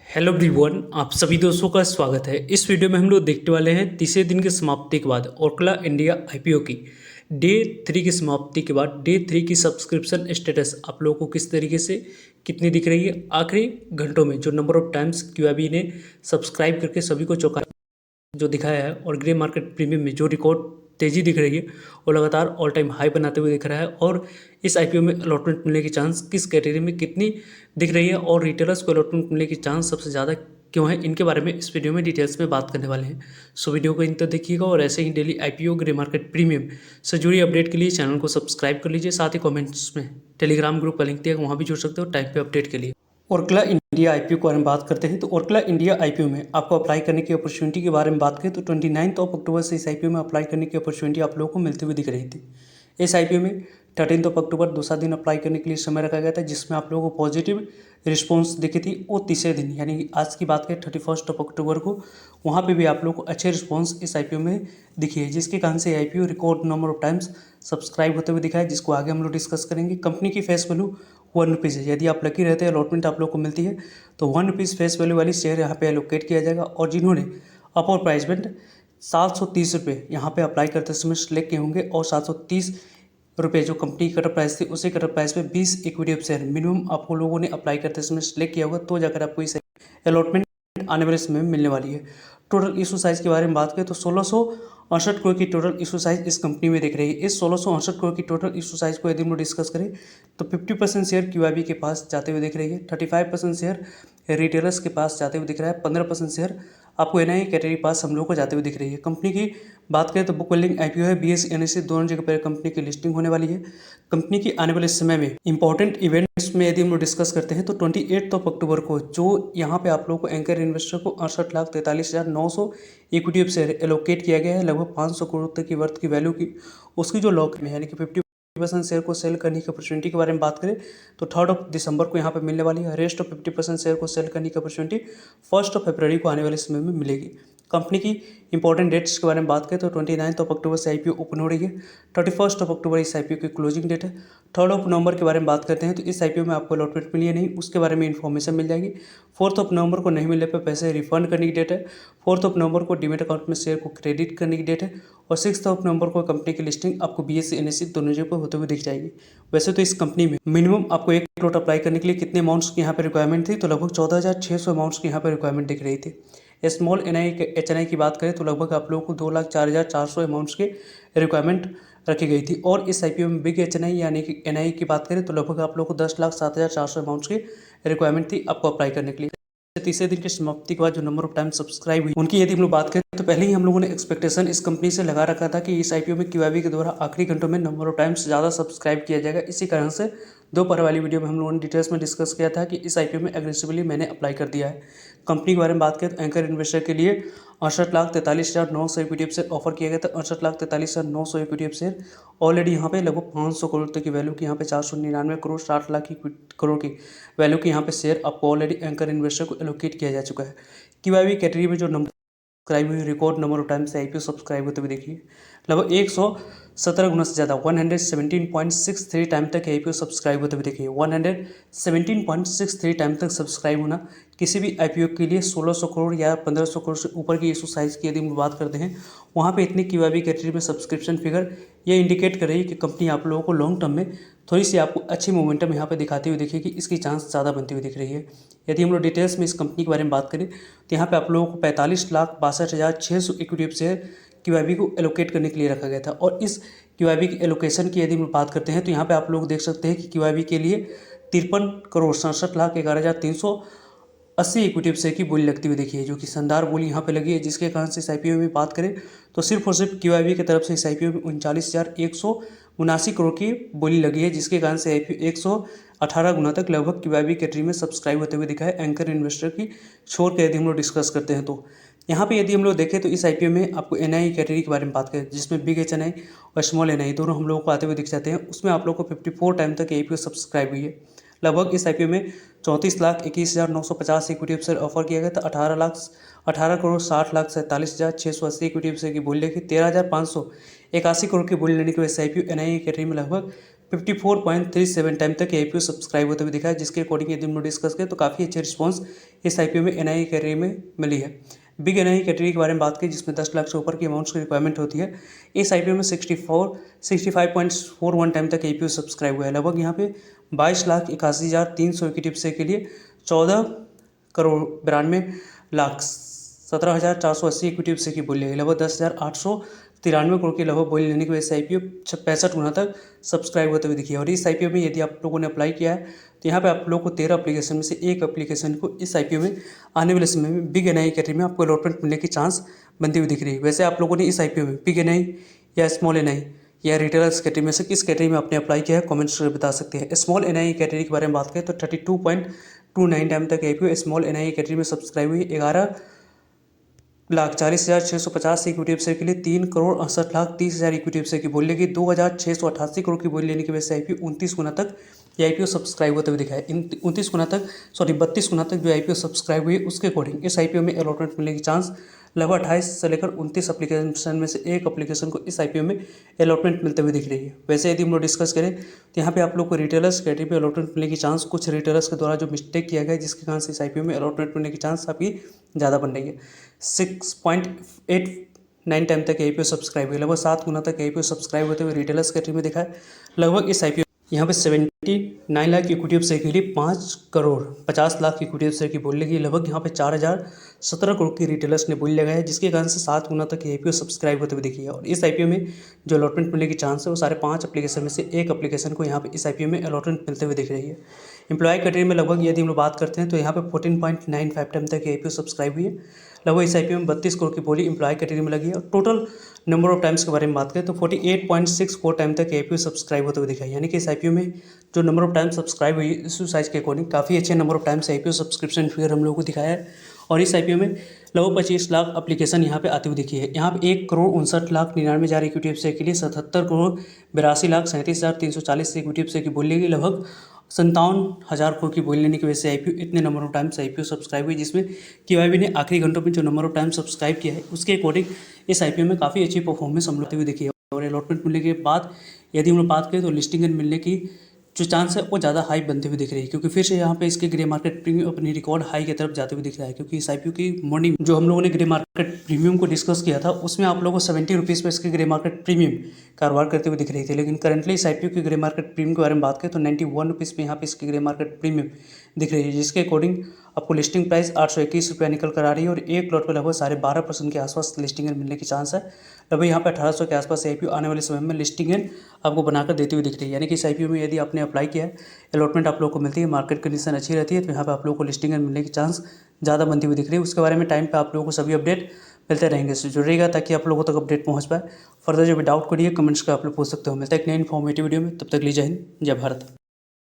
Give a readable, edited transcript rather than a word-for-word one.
Hello everyone, आप सभी दोस्तों का स्वागत है। इस वीडियो में हम लोग देखने वाले हैं तीसरे दिन की समाप्ति के बाद ओरकला इंडिया आईपीओ की डे 3 की समाप्ति के बाद डे 3 की सब्सक्रिप्शन स्टेटस आप लोगों को किस तरीके से कितनी दिख रही है। आखिरी घंटों में जो नंबर ऑफ टाइम्स क्यूआईबी ने सब्सक्राइब करके सभी को चौंका जो दिखाया है और ग्रे मार्केट प्रीमियम में जो रिकॉर्ड तेजी दिख रही है वो लगातार ऑल टाइम हाई बनाते हुए दिख रहा है। और इस आईपीओ में अलॉटमेंट मिलने की चांस किस कैटेगरी में कितनी दिख रही है और रिटेलर्स को अलॉटमेंट मिलने की चांस सबसे ज़्यादा क्यों है, इनके बारे में इस वीडियो में डिटेल्स में बात करने वाले हैं। सो वीडियो को इन तक देखिएगा और ऐसे ही daily IPO grey market premium से जुड़ी अपडेट के लिए चैनल को सब्सक्राइब कर लीजिए। साथ ही कमेंट्स में टेलीग्राम ग्रुप का लिंक दिया, वहाँ भी जुड़ सकते हो टाइम पे अपडेट के लिए। ओरकला इंडिया आईपीओ के बारे में बात करते हैं तो ओरकला इंडिया आईपीओ में आपको अप्लाई करने की अपॉर्चुनिटी के बारे में बात करें तो 29 अक्टूबर से इस आईपीओ में अप्लाई करने की अपॉर्चुनिटी आप लोगों को मिलती हुई दिख रही थी। इस आईपीओ में 13 अक्टूबर दूसरा दिन अप्लाई करने के लिए समय रखा गया था, जिसमें आप लोगों को पॉजिटिव रिस्पॉन्स दिखी थी। और तीसरे दिन यानी कि आज की बात करें 31 अक्टूबर को, वहाँ पे भी आप लोगों को अच्छे रिस्पॉन्स इस आईपीओ में दिखी है, जिसके कारण से IPO record number of times subscribe होते हुए दिखा है, जिसको आगे हम लोग डिस्कस करेंगे। कंपनी की फेस वैल्यू 1 रुपीज़ है। यदि आप लकी रहते हैं अलॉटमेंट आप लोग को मिलती है तो 1 रुपीज़ फेस वैल्यू वाली शेयर यहाँ पे एलोकेट किया जाएगा। और जिन्होंने अपर प्राइसमेंट 730 रुपये यहाँ पे अप्लाई करते समय सिलेक्ट किए होंगे और 730 रुपये जो कंपनी की कटअप प्राइस थी उसी कटअप प्राइस पे 20 इक्विटी ऑफ शेयर मिनिमम आपको लोगों ने अप्लाई करते समय सिलेक्ट किया होगा, तो जाकर आपको इस अलॉटमेंट आने वाले समय में मिलने वाली है। टोटल इशू साइज़ के बारे में बात करें तो 1668 करोड़ की टोटल इशू साइज इस कंपनी में दिख रही है। इस 1668 करोड़ की टोटल इशू साइज को यदि हम लोग डिस्कस करें तो 50% शेयर क्यूआईबी के पास जाते हुए दिख रही है, 35% शेयर रिटेलर्स के पास जाते हुए दिख रहा है, 15% शेयर आपको एनआई कैटेगरी पास हम लोगों को जाते हुए दिख रही है। कंपनी की बात करें तो बुक बिल्डिंग आईपीओ है, बीएसई एनएसई दोनों जगह पर कंपनी की लिस्टिंग होने वाली है। कंपनी की आने वाले समय में इंपॉर्टेंट इवेंट्स में यदि हम लोग डिस्कस करते हैं तो 28 अक्टूबर को जो यहाँ पे आप लोगों को एंकर इन्वेस्टर को 68,43,900 इक्विटी ऑफ शेयर एलोकेट किया गया है, लगभग 500 करोड़ तक की वर्थ की वैल्यू की। उसकी जो लॉक में यानी कि 50% शेयर को सेल करने की अपॉर्चुनिटी के बारे में बात करें तो 3 दिसंबर को यहाँ पे मिलने वाली है। रेस्ट ऑफ 50% शेयर को सेल करने की अपॉर्चुनिटी 1 फरवरी को आने वाले समय में मिलेगी। कंपनी की इंपॉर्टेंट डेट्स के बारे में बात करें तो 29 अक्टूबर से आईपीओ ओपन हो रही है, 31 अक्टूबर इस आईपीओ की क्लोजिंग डेट है। 3 नवंबर के बारे में बात करते हैं तो इस आईपीओ में आपको अलॉटमेंट मिली है नहीं, उसके बारे में इन्फॉर्मेशन मिल जाएगी। 4 नवंबर को नहीं मिलने पर पैसे रिफंड करने की डेट है। 4 नवंबर को डीमेट अकाउंट में शेयर को क्रेडिट करने की डेट है। और 6 नवंबर को कंपनी की लिस्टिंग आपको बीएसई एनएसई दोनों जगह पर होते हुए दिख जाएगी। वैसे तो इस कंपनी में मिनिमम आपको 1 करोड़ अप्लाई करने के लिए कितने अमाउंट्स की यहाँ पे रिक्वायरमेंट थी तो लगभग 14,600 अमाउंट्स की यहाँ पे रिक्वायरमेंट दिख रही थी। स्मॉल एच एन आई की बात करें तो लगभग आप लोगों को 2,04,400 अमाउंट्स की रिक्वायरमेंट रखी गई थी। और इस आईपीओ में बिग एच एन आई यानी कि एनआई की बात करें तो लगभग आप लोगों को 10,07,400 अमाउंट्स की रिक्वायरमेंट थी आपको अप्लाई करने के लिए। तीसरे दिन की समाप्ति के बाद जो नंबर ऑफ टाइम सब्सक्राइब हुई उनकी यदि हम लोग बात करें तो पहले ही हम लोगों ने एक्सपेक्टेशन इस कंपनी से लगा रखा था कि इस आईपीओ में क्यूआईबी के द्वारा आखिरी घंटों में नंबर ऑफ टाइम्स ज़्यादा सब्सक्राइब किया जाएगा। इसी कारण से दोपहर वाली वीडियो में हम लोगों ने डिटेल्स में डिस्कस किया था कि इस आईपीओ में एग्रेसिवली मैंने अप्लाई कर दिया है। कंपनी के बारे में बात करें तो एंकर इन्वेस्टर के लिए 68,43,900 इक्विटी ऑफ शेयर ऑफर किया गया था। 68,43,900 इक्विटी ऑफ शेयर ऑलरेडी यहाँ पे लगभग 500 करोड़ तक की वैल्यू की यहाँ पे 499 करोड़ 60 लाख करोड़ की वैल्यू की यहाँ पे शेयर आपको ऑलरेडी एंकर इन्वेस्टर को एलोकेट किया जा चुका है। क्यूआईबी कैटेगरी में जो नंबर सब्सक्राइब हुई रिकॉर्ड नंबर ऑफ टाइम से आईपीओ सब्सक्राइब होते हुए देखिए लगभग 117 गुना से ज़्यादा 117.63 टाइम तक आईपीओ सब्सक्राइब होते हुए देखिए 117.63 टाइम तक सब्सक्राइब होना किसी भी आईपीओ के लिए 1600 करोड़ या 1500 करोड़ से ऊपर की इशू साइज़ की यदि हम बात करते हैं वहाँ पे इतनी क्यूआईबी कैटेगरी में सब्सक्रिप्शन फिगर ये इंडिकेट कर रही है कि कंपनी आप लोगों को लॉन्ग टर्म में थोड़ी सी आपको अच्छी मोमेंटम यहाँ पे दिखाती हुई दिखेगी, इसकी चांस ज़्यादा बनती हुई दिख रही है। यदि हम लोग डिटेल्स में इस कंपनी के बारे में बात करें तो यहाँ पे आप लोगों को 45,62,600 इक्विटी ऑफ शेयर क्यूआईबी को एलोकेट करने के लिए रखा गया था। और इस क्यूआईबी की एलोकेशन की यदि हम बात करते हैं तो यहाँ पे आप लोग देख सकते हैं कि क्यूआईबी के लिए 53,67,11,380 इक्विटी ऑफ शेयर की बोली लगती हुई देखी है, जो कि शानदार बोली यहाँ पे लगी है, जिसके कारण से इस आईपीओ में बात करें तो सिर्फ और सिर्फ क्यूआईबी की तरफ से इस आईपीओ में 39,179 करोड़ की बोली लगी है, जिसके कारण से आईपीओ 118 गुना तक लगभग क्यूआईबी कैटेगरी में सब्सक्राइब होते हुए दिखा है। एंकर इन्वेस्टर की छोड़ के यदि हम लोग डिस्कस करते हैं तो यहाँ पे यदि हम लोग देखें तो इस आईपीओ में आपको एनआई कैटेगरी के बारे में बात करें जिसमें बिग एच एन आई और स्मॉल एनआई दोनों हम लोगों को आते हुए दिख जाते हैं, उसमें आप लोग को 54 टाइम तक आईपीओ सब्सक्राइब हुई है। लगभग इस आईपीओ में 34,21,950 इक्विटी ऑफ शेयर ऑफर किया गया था। 18 करोड़ 60,47,680 इक्विटी ऑफ शेयर की बोली लेके 13,581 करोड़ की बोली लेने की वजह से आईपीओ एनआई कैटेगरी में लगभग 54.37 टाइम तक आईपीओ सब्सक्राइब होते हुए दिखा है, जिसके अकॉर्डिंग यदि हम लोग डिस्कस करें तो काफ़ी अच्छे रिस्पांस इस आईपीओ में एनआईई कैटेगरी में मिली है। बिग एनआईई कैटेगरी के बारे में बात करें, जिसमें 10 लाख से ऊपर की अमाउंट्स की रिक्वायरमेंट होती है, इस आईपीओ में 65.41 टाइम तक आईपीओ सब्सक्राइब हुआ है। लगभग यहाँ पे 22,81,300 इक्विटी शेयर के लिए 14,92,17,480 इक्विटी शेयर की बोली है। लगभग 10,893 करोड़ की लगभग बोली लेने की वजह से आईपीओ 65 गुना तक सब्सक्राइब होते हुए दिखी है। और इस आईपीओ में यदि आप लोगों ने अप्लाई किया है तो यहाँ पे आप लोगों को 13 एप्लीकेशन में से एक एप्लीकेशन को इस आईपीओ में आने वाले समय में बिग एनआई कैटेगरी में आपको अलॉटमेंट मिलने की चांस बनती हुई दिख रही है। वैसे आप लोगों ने इस आईपीओ में बिग एनआई या स्मॉल एनआई या रिटेलर्स कैटेगरी में से किस कैटेगरी में आपने अप्लाई किया है, कमेंट्स करके बता सकते हैं। स्मॉल एनआई कैटेगरी के बारे में बात करें तो 32.29 टाइम तक आईपीओ स्मॉल एनआई कैटेगरी में सब्सक्राइब हुई। 11,40,650 इक्विटी शेयर के लिए 3,68,30,000 इक्विटी शेयर की बोली लेगी। 2,688 करोड़ की बोली लेने की वजह से आईपीओ 29 गुना तक ये आईपीओ सब्सक्राइब होते हुए दिखा है। 32 गुना तक जो आईपीओ सब्सक्राइब हुई, उसके अकॉर्डिंग इस आईपीओ में अलॉटमेंट मिलने की चांस लगभग 28 से लेकर 29 एप्लीकेशन में से एक एप्लीकेशन को इस आईपीओ में अलॉटमेंट मिलते हुए दिख रही है। वैसे यदि हम लोग डिस्कस करें तो यहाँ पे आप लोग को रिटेलर्स कैटेगरी पे अलॉटमेंट मिलने की चांस कुछ रिटेलर्स के द्वारा जो मिस्टेक किया गया है, जिसके कारण से इस आईपीओ में अलॉटमेंट मिलने की चांस आपकी ज़्यादा बन रही है। 6.89 टाइम तक आईपीओ सब्सक्राइब हुई। लगभग 7 गुना तक आईपीओ सब्सक्राइब होते हुए रिटेलर्स कैटेगरी में दिखा है। लगभग इस आईपीओ यहाँ पे 79 लाख इक्विटी शेयर के लिए 5,50,00,000 इक्विटी शेयर की बोली लगी। लगभग यहाँ पे 4,017 करोड़ की रिटेलर्स ने बोली लगाया है, जिसके कारण से 7 गुना तक आईपीओ सब्सक्राइब होते हुए दिखी है। और इस आईपीओ में जो अलॉटमेंट मिलने की चांस है वो सारे 5 एप्लीकेशन में से एक एप्लीकेशन को यहाँ पे इस आईपीओ में अलॉटमेंट मिलते हुए दिख रही है। एम्प्लॉय कैटेगरी में लगभग यदि हम लोग बात करते हैं तो यहाँ पे 14.95 टाइम तक आईपीओ सब्सक्राइब हुई है। लगभग इस आईपीओ में 32 करोड़ की बोली एम्प्लॉय कैटेगरी में लगी है। और टोटल नंबर ऑफ टाइम्स के बारे में बात करें तो 48.64 टाइम तक आईपीओ सब्सक्राइब होते हुए दिखा है। यानी कि इस आईपीओ में जो नंबर ऑफ टाइम सब्सक्राइब हुई, इशू साइज के अकॉर्डिंग काफ़ी अच्छे number of times IPO subscription figure हम लोगों को दिखाया है। और इस आईपीओ में लगभग 25 लाख एप्लीकेशन यहाँ पे आती हुई दिखी है। यहाँ पे 1,59,99,000 इक्विटी शेयर के लिए 77,82,37,340 इक्विटी शेयर की बोली लेगी। लगभग 57,000 करोड़ की बोली लेने की वजह से आईपीओ इतने number of times IPO subscribe हुई, जिसमें केवाईबी ने आखिरी घंटों में जो नंबर ऑफ टाइम सब्सक्राइब किया है उसके अकॉर्डिंग इस आईपीओ में काफ़ी अच्छी परफॉर्मेंस हम लोग हुई दिखी है। और अलॉटमेंट मिलने के बाद यदि हम लोग बात करें तो लिस्टिंग मिलने की जो चांस है वो ज़्यादा हाई बनते हुए दिख रही है, क्योंकि फिर से यहाँ पे इसके ग्रे मार्केट प्रीमियम अपनी रिकॉर्ड हाई की तरफ जाते हुए दिख रहा है। क्योंकि इस आईपीओ की मॉर्निंग जो हम लोगों ने ग्रे मार्केट प्रीमियम को डिस्कस किया था, उसमें आप लोगों को 70 रुपीज़ पर इसके ग्रे मार्केट प्रीमियम कारोबार करते हुए दिख रही थी। लेकिन करंटली इस आईपीओ की ग्रे मार्केट प्रीमियम के बारे में बात करें तो 91 रुपीज़ पर यहाँ पे इसकी ग्रे मार्केट प्रीमियम दिख रही है, जिसके अकॉर्डिंग आपको लिस्टिंग प्राइस 821 रुपया निकल कर आ रही है। और एक लॉट पर लगभग 12.5% के आसपास लिस्टिंग मिलने की चांस है। लगभग यहाँ पे 1800 के आसपास आईपीओ आने वाले समय में लिस्टिंग आपको बनाकर देती हुई दिख रही है। यानी कि इस आईपीओ में यदि आपने अप्लाई किया है, अलॉटमेंट आप लोगों को मिलती है, मार्केट कंडीशन अच्छी रहती है, तो यहाँ पे आप लोगों को लिस्टिंग मिलने की चांस ज़्यादा बनती हुई दिख रही है। उसके बारे में टाइम पे आप लोगों को सभी अपडेट मिलते रहेंगे, तो जुड़ेगा ताकि आप लोगों तक अपडेट पहुँच पाए। फर्दर जो भी डाउट करिए कमेंट्स का आप लोग पूछ सकते हो। मिलता है एक नई इन्फॉर्मेटिव वीडियो में, तब तक लीजिए जय हिंद जय भारत।